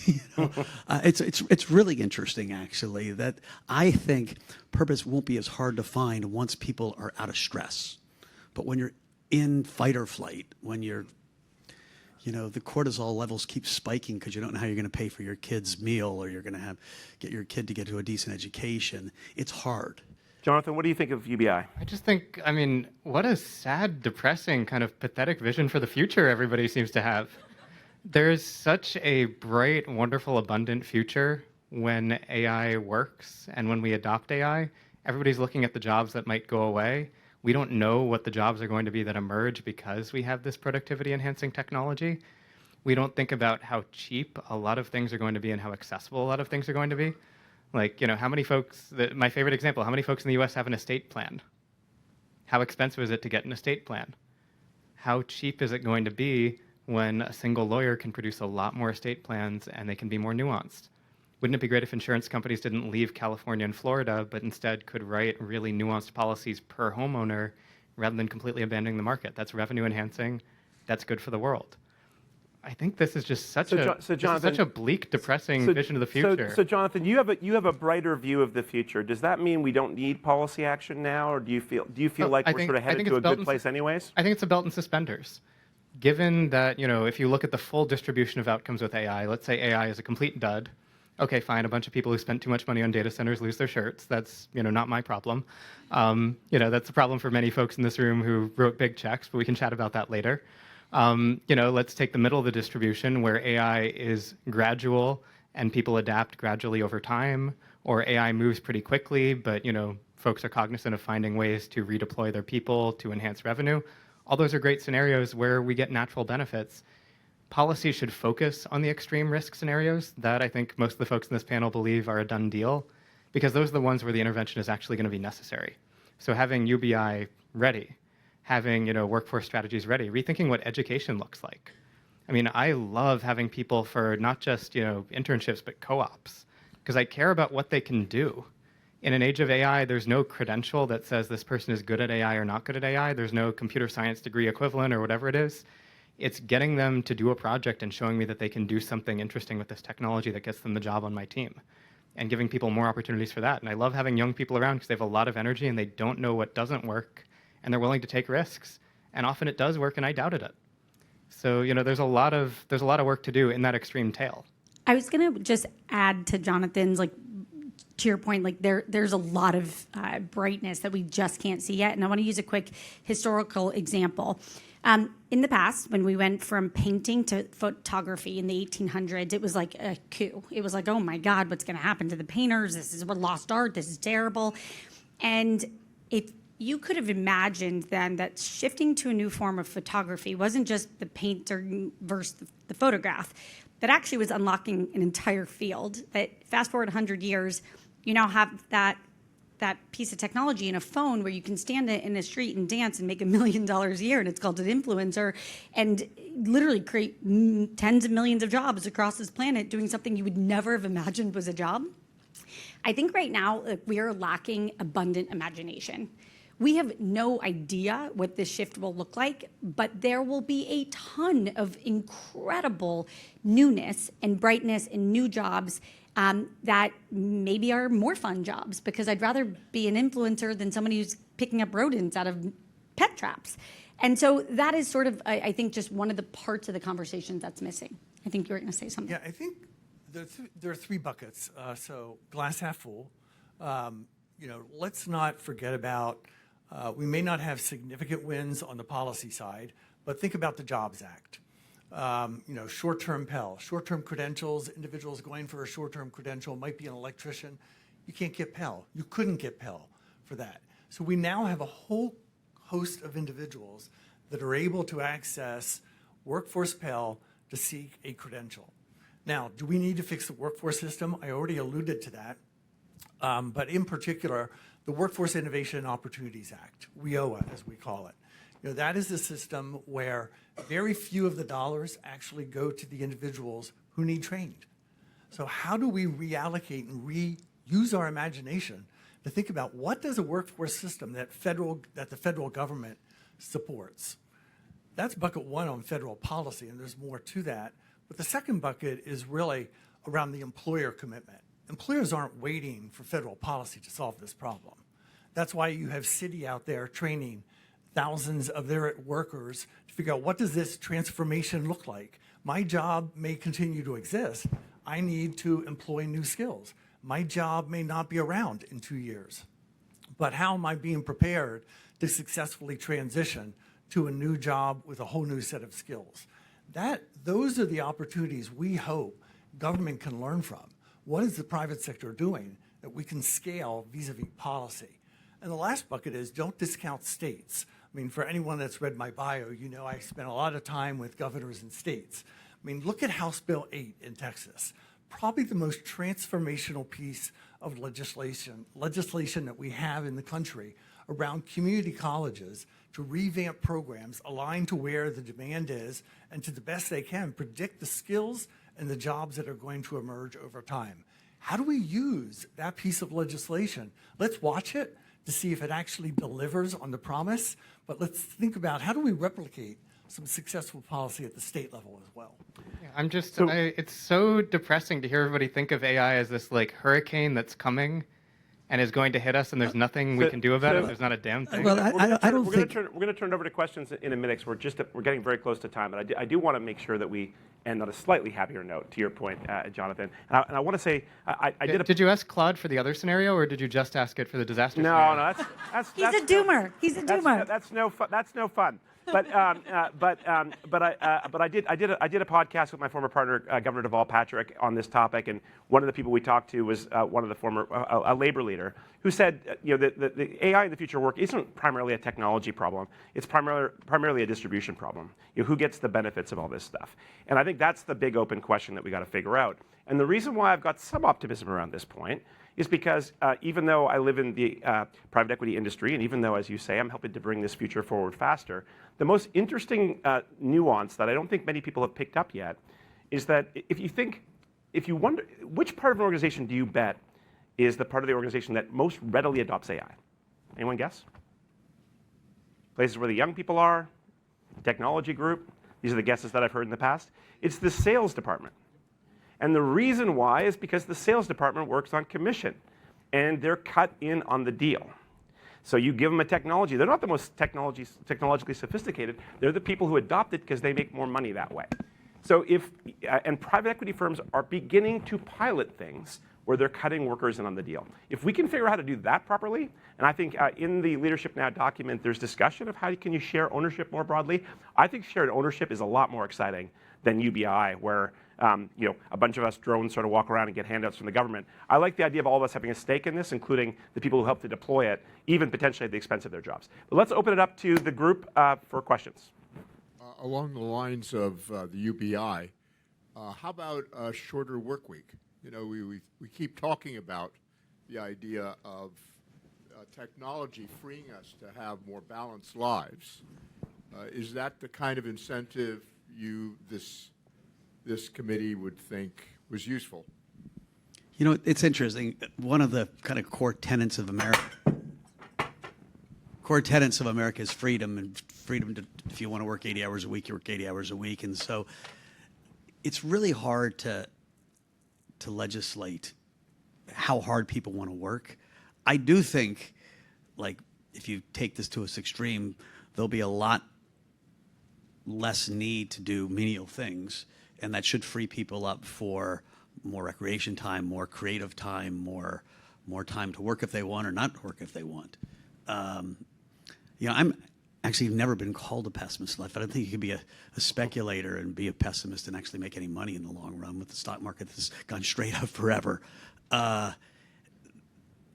You know? It's really interesting, actually, that I think purpose won't be as hard to find once people are out of stress. But when you're in fight or flight, when you're, you know, the cortisol levels keep spiking because you don't know how you're going to pay for your kid's meal or you're going to get your kid to get to a decent education, it's hard. Jonathan, what do you think of UBI? I just think, I mean, what a sad, depressing, kind of pathetic vision for the future everybody seems to have. There's such a bright, wonderful, abundant future when AI works, and when we adopt AI, everybody's looking at the jobs that might go away. We don't know what the jobs are going to be that emerge because we have this productivity-enhancing technology. We don't think about how cheap a lot of things are going to be and how accessible a lot of things are going to be. Like, you know, how many folks, my favorite example, how many folks in the US have an estate plan? How expensive is it to get an estate plan? How cheap is it going to be when a single lawyer can produce a lot more estate plans and they can be more nuanced? Wouldn't it be great if insurance companies didn't leave California and Florida, but instead could write really nuanced policies per homeowner rather than completely abandoning the market? That's revenue enhancing. That's good for the world. I think this is just such a bleak, depressing vision of the future. So Jonathan, you have a brighter view of the future. Does that mean we don't need policy action now, or do you feel like we're sort of headed to a good place anyways? I think it's a belt and suspenders. Given that, you know, if you look at the full distribution of outcomes with AI, let's say AI is a complete dud. Okay, fine. A bunch of people who spent too much money on data centers lose their shirts. That's, you know, not my problem. You know, that's a problem for many folks in this room who wrote big checks, but we can chat about that later. You know, let's take the middle of the distribution where AI is gradual and people adapt gradually over time, or AI moves pretty quickly, but, you know, folks are cognizant of finding ways to redeploy their people to enhance revenue. All those are great scenarios where we get natural benefits. Policy should focus on the extreme risk scenarios that I think most of the folks in this panel believe are a done deal, because those are the ones where the intervention is actually going to be necessary. So having UBI ready, having, you know, workforce strategies ready, rethinking what education looks like. I mean, I love having people for not just, you know, internships, but co-ops, because I care about what they can do. In an age of AI, there's no credential that says this person is good at AI or not good at AI. There's no computer science degree equivalent or whatever it is. It's getting them to do a project and showing me that they can do something interesting with this technology that gets them the job on my team, and giving people more opportunities for that. And I love having young people around because they have a lot of energy and they don't know what doesn't work, and they're willing to take risks. And often it does work, and I doubted it. So, you know, there's a lot of work to do in that extreme tail. I was going to just add to Jonathan's, like, to your point, like there's a lot of brightness that we just can't see yet. And I want to use a quick historical example. In the past, when we went from painting to photography in the 1800s, it was like a coup. It was like, oh my God, what's going to happen to the painters? This is lost art. This is terrible. And if you could have imagined then that shifting to a new form of photography wasn't just the painter versus the photograph, that actually was unlocking an entire field. That fast forward 100 years, you now have that piece of technology in a phone where you can stand in a street and dance and make $1 million a year, and it's called an influencer, and literally create tens of millions of jobs across this planet doing something you would never have imagined was a job. I think right now we are lacking abundant imagination. We have no idea what this shift will look like, but there will be a ton of incredible newness and brightness and new jobs that maybe are more fun jobs, because I'd rather be an influencer than somebody who's picking up rodents out of pet traps. And so that is sort of, I think, just one of the parts of the conversation that's missing. I think you were going to say something. Yeah, I think there are three buckets. So glass half full. Let's not forget about, we may not have significant wins on the policy side, but think about the Jobs Act. Short-term Pell, short-term credentials, individuals going for a short-term credential, might be an electrician. You can't get Pell. You couldn't get Pell for that. So we now have a whole host of individuals that are able to access workforce Pell to seek a credential. Now, do we need to fix the workforce system? I already alluded to that. But in particular, the Workforce Innovation and Opportunities Act, WIOA as we call it. That is a system where very few of the dollars actually go to the individuals who need trained. So how do we reallocate and reuse our imagination to think about what does a workforce system that the federal government supports? That's bucket one on federal policy, and there's more to that. But the second bucket is really around the employer commitment. Employers aren't waiting for federal policy to solve this problem. That's why you have Citi out there training thousands of their workers to figure out, what does this transformation look like? My job may continue to exist. I need to employ new skills. My job may not be around in 2 years. But how am I being prepared to successfully transition to a new job with a whole new set of skills? Those are the opportunities we hope government can learn from. What is the private sector doing that we can scale vis-a-vis policy? And the last bucket is, don't discount states. I mean, for anyone that's read my bio, I spent a lot of time with governors and states. I mean, look at House Bill 8 in Texas. Probably the most transformational piece of legislation that we have in the country around community colleges to revamp programs aligned to where the demand is and to the best they can predict the skills and the jobs that are going to emerge over time. How do we use that piece of legislation? Let's watch it to see if it actually delivers on the promise, but let's think about how do we replicate some successful policy at the state level as well. Yeah, it's so depressing to hear everybody think of AI as this hurricane that's coming and is going to hit us, and there's nothing we can do about it. There's not a damn thing. Well, I don't think we're going to turn it over to questions in a minute. We're getting very close to time, but I do want to make sure that we end on a slightly happier note. To your point, Jonathan, and I want to say Did you ask Claude for the other scennario, or did you just ask it for the disaster scenario? No, that's He's a doomer. He's a doomer. That's no fun. That's no fun. But I did a podcast with my former partner, Governor Deval Patrick, on this topic, and one of the people we talked to was one of the former a labor leader who said, the AI in the future of work isn't primarily a technology problem; it's primarily a distribution problem. Who gets the benefits of all this stuff? And I think that's the big open question that we got to figure out. And the reason why I've got some optimism around this point is because even though I live in the private equity industry, and even though, as you say, I'm helping to bring this future forward faster, the most interesting nuance that I don't think many people have picked up yet is that if you wonder, which part of an organization do you bet is the part of the organization that most readily adopts AI? Anyone guess? Places where the young people are, technology group. These are the guesses that I've heard in the past. It's the sales department. And the reason why is because the sales department works on commission, and they're cut in on the deal. So you give them a technology. They're not the most technologically sophisticated. They're the people who adopt it because they make more money that way. So and private equity firms are beginning to pilot things where they're cutting workers in on the deal. If we can figure out how to do that properly, and I think in the Leadership Now document, there's discussion of how can you share ownership more broadly. I think shared ownership is a lot more exciting than UBI, where a bunch of us drones sort of walk around and get handouts from the government. I like the idea of all of us having a stake in this, including the people who help to deploy it, even potentially at the expense of their jobs. But let's open it up to the group for questions. Along the lines of the UBI, how about a shorter work week? We keep talking about the idea of technology freeing us to have more balanced lives. Is that the kind of incentive this committee would think was useful? It's interesting. One of the kind of core tenets of America is freedom, and freedom to, if you want to work 80 hours a week, you work 80 hours a week. And so it's really hard to legislate how hard people want to work. I do think, if you take this to its extreme, there'll be a lot less need to do menial things, and that should free people up for more recreation time, more creative time, more time to work if they want or not work if they want. I'm actually never been called a pessimist in life. I don't think you can be a speculator and be a pessimist and actually make any money in the long run with the stock market that's gone straight up forever. And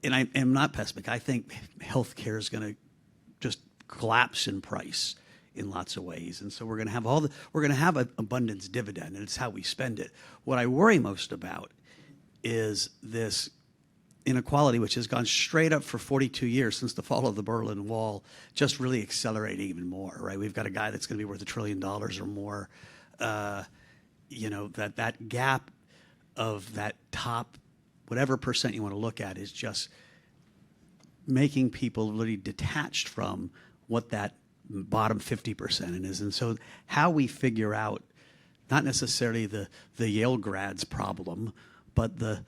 I am not pessimistic. I think healthcare is going to just collapse in price in lots of ways, and so we're going to have an abundance dividend, and it's how we spend it. What I worry most about is this inequality, which has gone straight up for 42 years since the fall of the Berlin Wall, just really accelerating even more. Right? We've got a guy that's going to be worth $1 trillion or more. That gap of that top, whatever percent you want to look at, is just making people really detached from what that bottom 50% is. And so how we figure out not necessarily the Yale grads problem, but the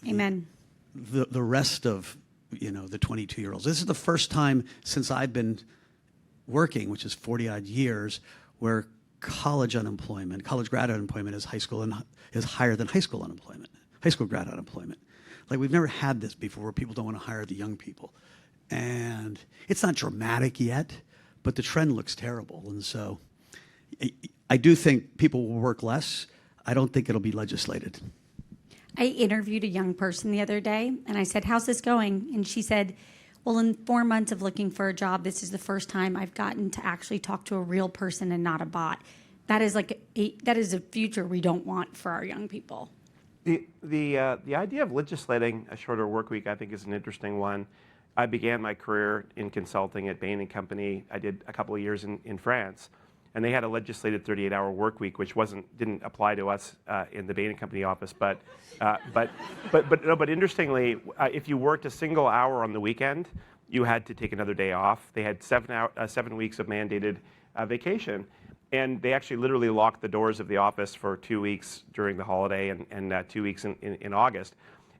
Amen. The rest of the 22-year-olds. This is the first time since I've been working, which is 40 odd years, where college grad unemployment is higher than high school grad unemployment. Like, we've never had this before, where people don't want to hire the young people. And it's not dramatic yet, but the trend looks terrible. And so I do think people will work less. I don't think it'll be legislated. I interviewed a young person the other day, and I said, "How's this going?" And she said, "Well, in 4 months of looking for a job, this is the first time I've gotten to actually talk to a real person and not a bot." That is that is a future we don't want for our young people. The idea of legislating a shorter work week, I think, is an interesting one. I began my career in consulting at Bain & Company. I did a couple of years in France, and they had a legislated 38-hour work week, which didn't apply to us in the Bain & Company office. But interestingly, if you worked a single hour on the weekend, you had to take another day off. They had 7 weeks of mandated vacation, and they actually literally locked the doors of the office for 2 weeks during the holiday and 2 weeks in August.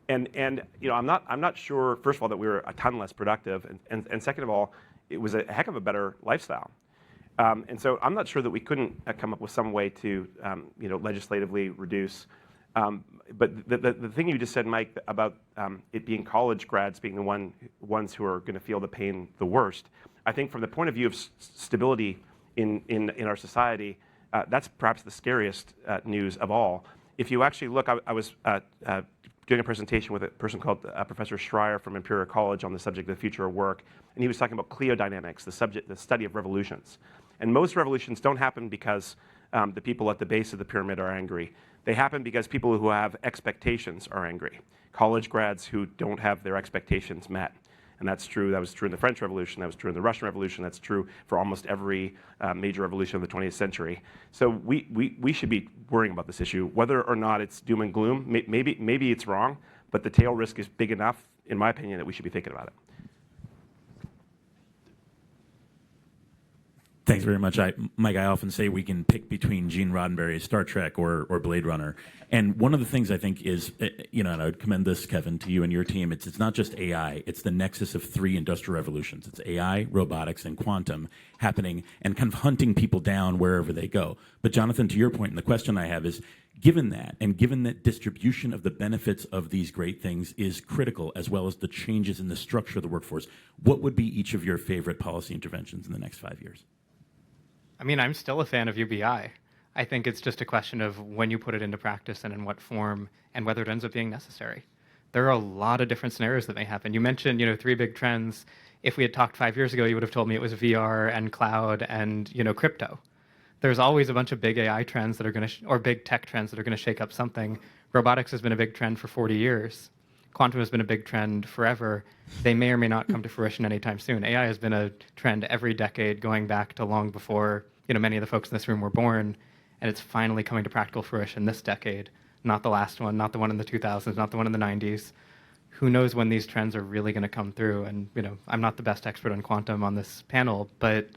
And I'm not sure, first of all, that we were a ton less productive, and second of all, it was a heck of a better lifestyle. And so I'm not sure that we couldn't come up with some way to legislatively reduce. But the thing you just said, Mike, about it being college grads being the ones who are going to feel the pain the worst, I think from the point of view of stability in our society, that's perhaps the scariest news of all. If you actually look, I was doing a presentation with a person called Professor Schreier from Imperial College on the subject of the future of work, and he was talking about cleodynamics, the study of revolutions. And most revolutions don't happen because the people at the base of the pyramid are angry. They happen because people who have expectations are angry. College grads who don't have their expectations met. And that's true. That was true in the French Revolution. That was true in the Russian Revolution. That's true for almost every major revolution of the 20th century. So we should be worrying about this issue, whether or not it's doom and gloom. Maybe it's wrong, but the tail risk is big enough, in my opinion, that we should be thinking about it. Thanks very much. Mike, I often say we can pick between Gene Roddenberry's Star Trek or Blade Runner. And one of the things I think is, and I would commend this, Kevin, to you and your team, it's not just AI, it's the nexus of 3 industrial revolutions. It's AI, robotics, and quantum happening and kind of hunting people down wherever they go. But Jonathan, to your point, and the question I have is, given that distribution of the benefits of these great things is critical, as well as the changes in the structure of the workforce, what would be each of your favorite policy interventions in the next 5 years? I mean, I'm still a fan of UBI. I think it's just a question of when you put it into practice and in what form and whether it ends up being necessary. There are a lot of different scenarios that may happen. You mentioned, 3 big trends. If we had talked 5 years ago, you would have told me it was VR and cloud and, crypto. There's always a bunch of big AI trends that are going to, or big tech trends that are going to shake up something. Robotics has been a big trend for 40 years. Quantum has been a big trend forever. They may or may not come to fruition anytime soon. AI has been a trend every decade going back to long before many of the folks in this room were born, and it's finally coming to practical fruition this decade, not the last one, not the one in the 2000s, not the one in the 90s. Who knows when these trends are really going to come through? And I'm not the best expert on quantum on this panel, but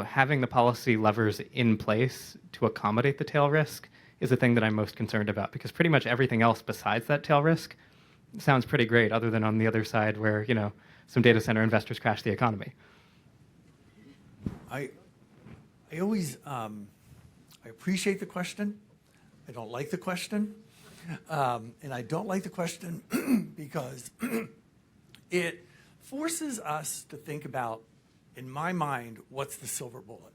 having the policy levers in place to accommodate the tail risk is the thing that I'm most concerned about, because pretty much everything else besides that tail risk sounds pretty great, other than on the other side where, some data center investors crash the economy. I always, I appreciate the question. I don't like the question. And I don't like the question because it forces us to think about, in my mind, what's the silver bullet?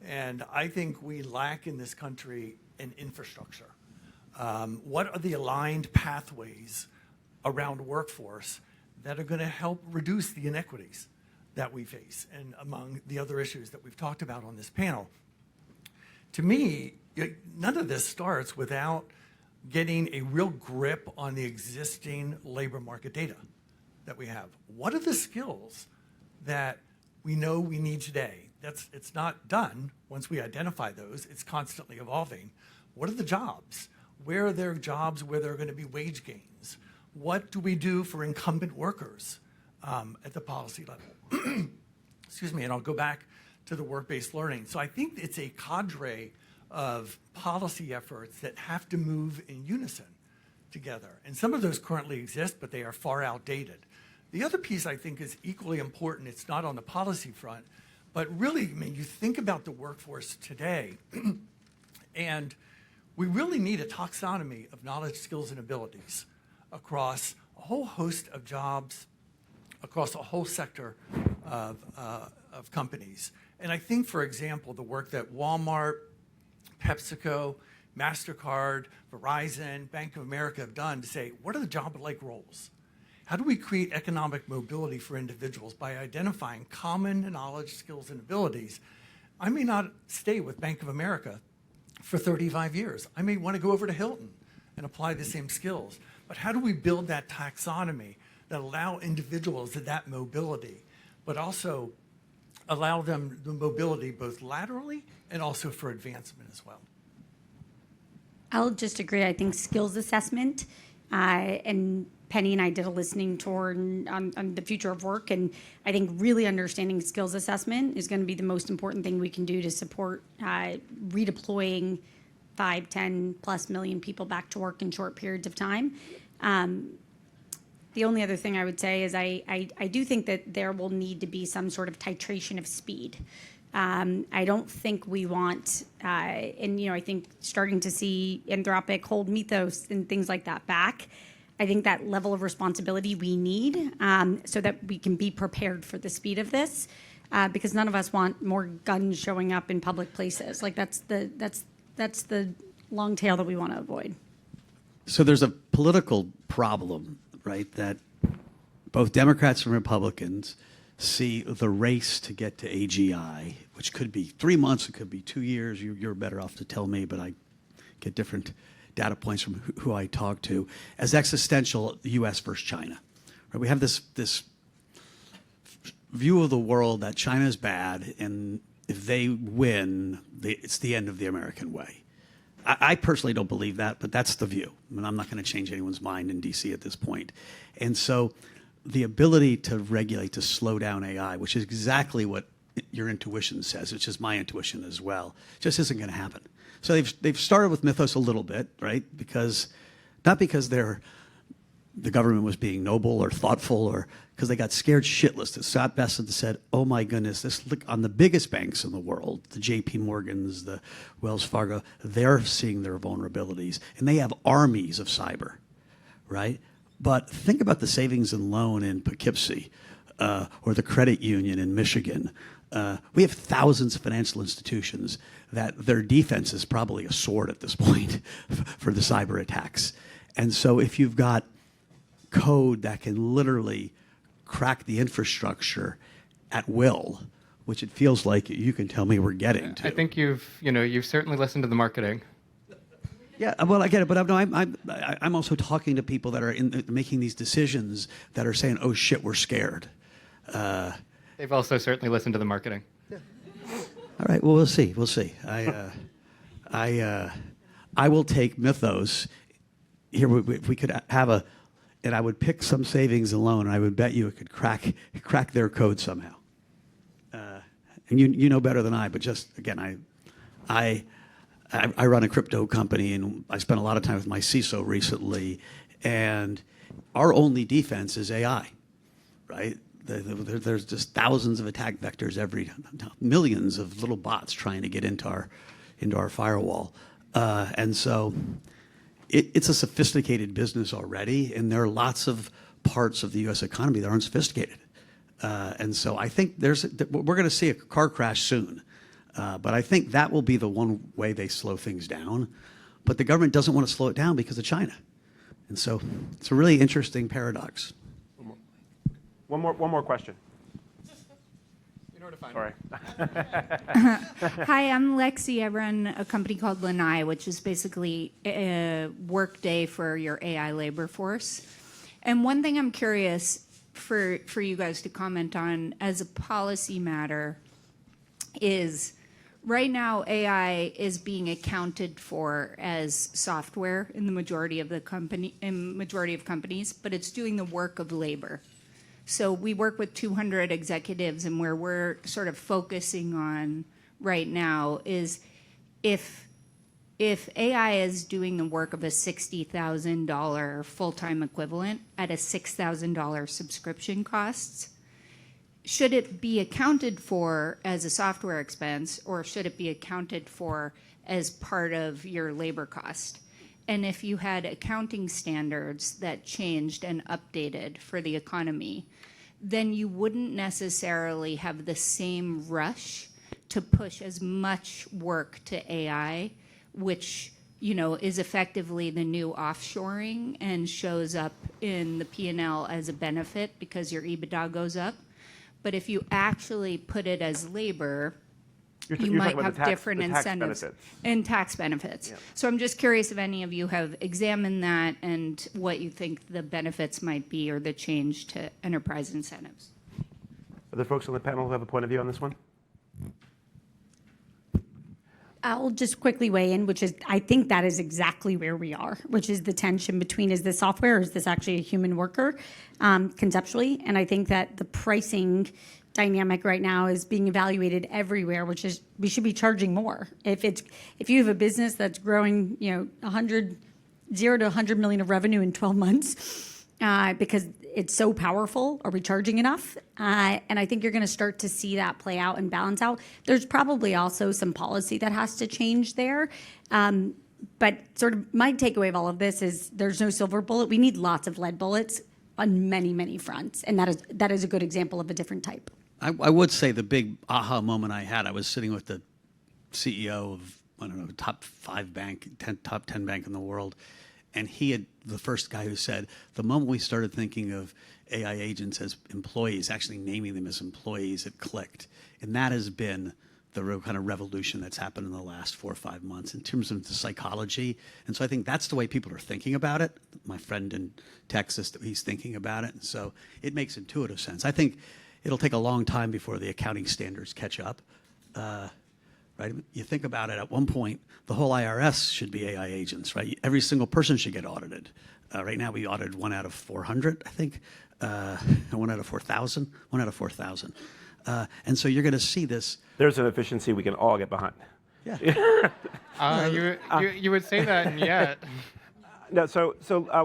And I think we lack in this country an infrastructure. What are the aligned pathways around workforce that are going to help reduce the inequities that we face, and among the other issues that we've talked about on this panel? To me, none of this starts without getting a real grip on the existing labor market data that we have. What are the skills that we know we need today? It's not done once we identify those. It's constantly evolving. What are the jobs? Where are there jobs where there are going to be wage gains? What do we do for incumbent workers at the policy level? Excuse me, and I'll go back to the work-based learning. So I think it's a cadre of policy efforts that have to move in unison together. And some of those currently exist, but they are far outdated. The other piece I think is equally important. It's not on the policy front, but really, I mean, you think about the workforce today, and we really need a taxonomy of knowledge, skills, and abilities across a whole host of jobs, across a whole sector of companies. And I think, for example, the work that Walmart, PepsiCo, MasterCard, Verizon, Bank of America have done to say, what are the job-like roles? How do we create economic mobility for individuals by identifying common knowledge, skills, and abilities? I may not stay with Bank of America for 35 years. I may want to go over to Hilton and apply the same skills. But how do we build that taxonomy that allow individuals that mobility, but also allow them the mobility both laterally and also for advancement as well? I'll just agree. I think skills assessment, and Penny and I did a listening tour on the future of work, and I think really understanding skills assessment is going to be the most important thing we can do to support redeploying 5, 10 plus million people back to work in short periods of time. The only other thing I would say is I do think that there will need to be some sort of titration of speed. I don't think we want, and I think starting to see Anthropic hold Mythos and things like that back. I think that level of responsibility we need so that we can be prepared for the speed of this, because none of us want more guns showing up in public places. Like that's the long tail that we want to avoid. So there's a political problem, right, that both Democrats and Republicans see the race to get to AGI, which could be 3 months, it could be 2 years. You're better off to tell me, but I get different data points from who I talk to, as existential U.S. versus China. Right? We have this view of the world that China is bad, and if they win, it's the end of the American way. I personally don't believe that, but that's the view. I mean, I'm not going to change anyone's mind in D.C. at this point. And so the ability to regulate, to slow down AI, which is exactly what your intuition says, which is my intuition as well, just isn't going to happen. So they've started with Mythos a little bit, right? Not because the government was being noble or thoughtful, or because they got scared shitless. That Scott Bessent said, "Oh my goodness, look on the biggest banks in the world, the J.P. Morgans, the Wells Fargo, they're seeing their vulnerabilities, and they have armies of cyber, right?" But think about the savings and loan in Poughkeepsie, or the credit union in Michigan. We have thousands of financial institutions that their defense is probably a sword at this point for the cyber attacks. And so if you've got code that can literally crack the infrastructure at will, which it feels like you can tell me we're getting to. I think you've certainly listened to the marketing. Yeah, well, I get it, but I'm also talking to people that are making these decisions that are saying, "Oh shit, we're scared." They've also certainly listened to the marketing. All right, well, we'll see. We'll see. I will take Mythos. Here, if we could have and I would pick some savings and loan, and I would bet you it could crack their code somehow. And you know better than I, but just again, I run a crypto company, and I spent a lot of time with my CISO recently, and our only defense is AI, right? There's just thousands of attack vectors millions of little bots trying to get into our firewall. And so it's a sophisticated business already, and there are lots of parts of the U.S. economy that aren't sophisticated. And so I think we're going to see a car crash soon. But I think that will be the one way they slow things down. But the government doesn't want to slow it down because of China. And so it's a really interesting paradox. One more question. Sorry. Hi, I'm Lexi. I run a company called Lanai, which is basically a workday for your AI labor force. And one thing I'm curious for you guys to comment on as a policy matter is right now AI is being accounted for as software in the majority of companies, but it's doing the work of labor. So we work with 200 executives, and where we're sort of focusing on right now is if AI is doing the work of a $60,000 full-time equivalent at a $6,000 subscription costs, should it be accounted for as a software expense, or should it be accounted for as part of your labor cost? And if you had accounting standards that changed and updated for the economy, then you wouldn't necessarily have the same rush to push as much work to AI, which is effectively the new offshoring and shows up in the P&L as a benefit because your EBITDA goes up. But if you actually put it as labor, you might have different incentives and tax benefits. Yeah. So I'm just curious if any of you have examined that and what you think the benefits might be or the change to enterprise incentives. Other folks on the panel who have a point of view on this one? I'll just quickly weigh in, which is I think that is exactly where we are, which is the tension between is this software or is this actually a human worker conceptually. And I think that the pricing dynamic right now is being evaluated everywhere, which is we should be charging more. If you have a business that's growing, 0 to 100 million of revenue in 12 months because it's so powerful, are we charging enough? And I think you're going to start to see that play out and balance out. There's probably also some policy that has to change there. But sort of my takeaway of all of this is there's no silver bullet. We need lots of lead bullets on many, many fronts. And that is a good example of a different type. I would say the big aha moment I had, I was sitting with the CEO of, top 5 bank, top 10 bank in the world. And he had the first guy who said, the moment we started thinking of AI agents as employees, actually naming them as employees, it clicked. And that has been the real kind of revolution that's happened in the last 4 or 5 months in terms of the psychology. And so I think that's the way people are thinking about it. My friend in Texas, he's thinking about it. And so it makes intuitive sense. I think it'll take a long time before the accounting standards catch up. Right? You think about it, at one point, the whole IRS should be AI agents, right? Every single person should get audited. Right now, we audited 1 out of 400, I think, 1 out of 4,000, 1 out of 4,000. And so you're going to see this. There's an efficiency we can all get behind. Yeah. You would say that, and yet. No, so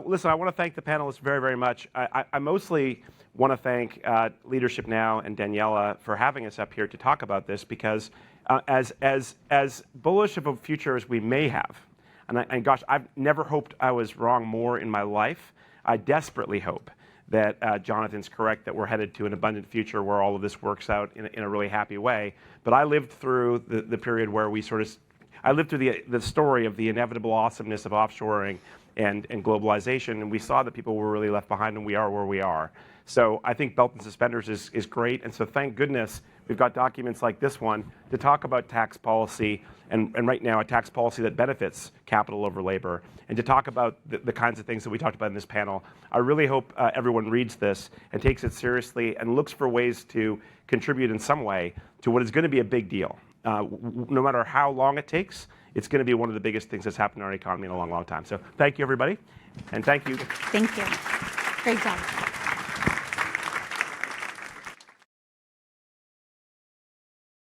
listen, I want to thank the panelists very, very much. I mostly want to thank Leadership Now and Daniella for having us up here to talk about this, because as bullish of a future as we may have, and gosh, I've never hoped I was wrong more in my life. I desperately hope that Jonathan's correct, that we're headed to an abundant future where all of this works out in a really happy way. But I lived through the period where I lived through the story of the inevitable awesomeness of offshoring and globalization, and we saw that people were really left behind, and we are where we are. So I think belt and suspenders is great, and so thank goodness we've got documents like this one to talk about tax policy, and right now a tax policy that benefits capital over labor, and to talk about the kinds of things that we talked about in this panel. I really hope everyone reads this and takes it seriously and looks for ways to contribute in some way to what is going to be a big deal. No matter how long it takes, it's going to be one of the biggest things that's happened in our economy in a long, long time. So thank you, everybody, and thank you. Thank you. Great job.